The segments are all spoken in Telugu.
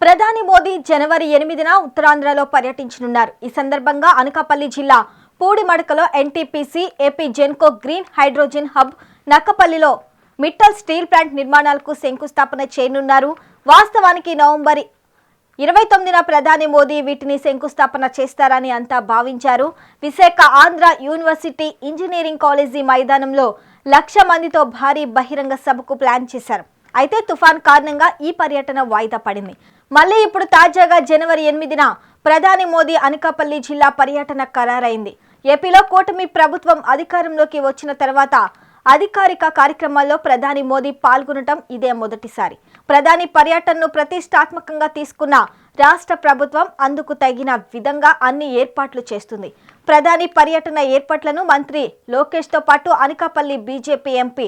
ప్రధాని మోదీ జనవరి 8న ఉత్తరాంధ్రలో పర్యటించనున్నారు. ఈ సందర్భంగా అనకాపల్లి జిల్లా పూడిమడకలో NTPC, AP Genco green hydrogen hub, నక్కపల్లిలో మిట్టల్ స్టీల్ ప్లాంట్ నిర్మాణాలకు శంకుస్థాపన చేయనున్నారు. వాస్తవానికి నవంబర్ 29న ప్రధాని మోదీ వీటిని శంకుస్థాపన చేస్తారని అంతా భావించారు. Visakha Andhra university engineering college మైదానంలో 1,00,000 మందితో భారీ బహిరంగ సభకు ప్లాన్ చేశారు. అయితే తుఫాన్ కారణంగా ఈ పర్యటన వాయిదా పడింది. మళ్ళీ ఇప్పుడు తాజాగా జనవరి 8న ప్రధాని మోదీ అనకాపల్లి జిల్లా పర్యటన ఖరారైంది. ఏపీలో కూటమి ప్రభుత్వం అధికారంలోకి వచ్చిన తర్వాత అధికారిక కార్యక్రమాల్లో ప్రధాని మోదీ పాల్గొనడం ఇదే మొదటిసారి. ప్రధాని పర్యటనను ప్రతిష్టాత్మకంగా తీసుకున్న రాష్ట్ర ప్రభుత్వం అందుకు తగిన విధంగా అన్ని ఏర్పాట్లు చేస్తుంది. ప్రధాని పర్యటన ఏర్పాట్లను మంత్రి లోకేష్తో పాటు Anakapalli BJP MP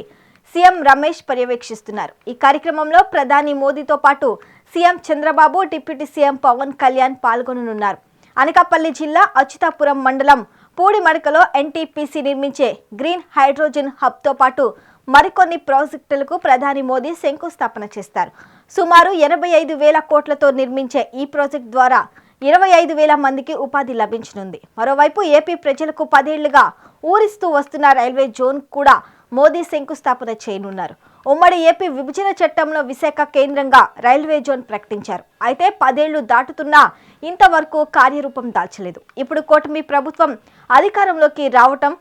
CM Ramesh పర్యవేక్షిస్తున్నారు. ఈ కార్యక్రమంలో ప్రధాని మోదీతో పాటు CM Chandrababu, deputy CM Pavan Kalyan పాల్గొననున్నారు. అనకాపల్లి జిల్లా అచ్యుతాపురం మండలం పూడిమడకలో ఎన్టీపీసీ నిర్మించే గ్రీన్ హైడ్రోజన్ హబ్తో పాటు మరికొన్ని ప్రాజెక్టులకు ప్రధాని మోదీ శంకుస్థాపన చేస్తారు. సుమారు 85,000 కోట్లతో నిర్మించే ఈ ప్రాజెక్టు ద్వారా 25,000 మందికి ఉపాధి లభించనుంది. మరోవైపు ఏపీ ప్రజలకు 10 ఏళ్లుగా ఊరిస్తూ వస్తున్న రైల్వే జోన్ కూడా మోదీ శంకుస్థాపన చేయనున్నారు. ఉమ్మడి ఏపీ విభజన చట్టంలో విశాఖ కేంద్రంగా రైల్వే జోన్ ప్రకటించారు. అయితే 10 ఏళ్లు దాటుతున్నా ఇంతవరకు కార్యరూపం దాల్చలేదు. ఇప్పుడు కూటమి ప్రభుత్వం అధికారంలోకి రావటం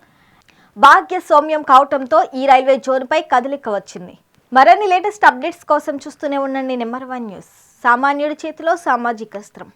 భాగ్యస్వామ్యం కావటంతో ఈ రైల్వే జోన్పై కదలిక వచ్చింది. మరిన్ని లేటెస్ట్ అప్డేట్స్ కోసం చూస్తూనే ఉండండి నెంబర్ 1 న్యూస్. సామాన్యుడి చేతిలో సామాజిక అస్త్రం.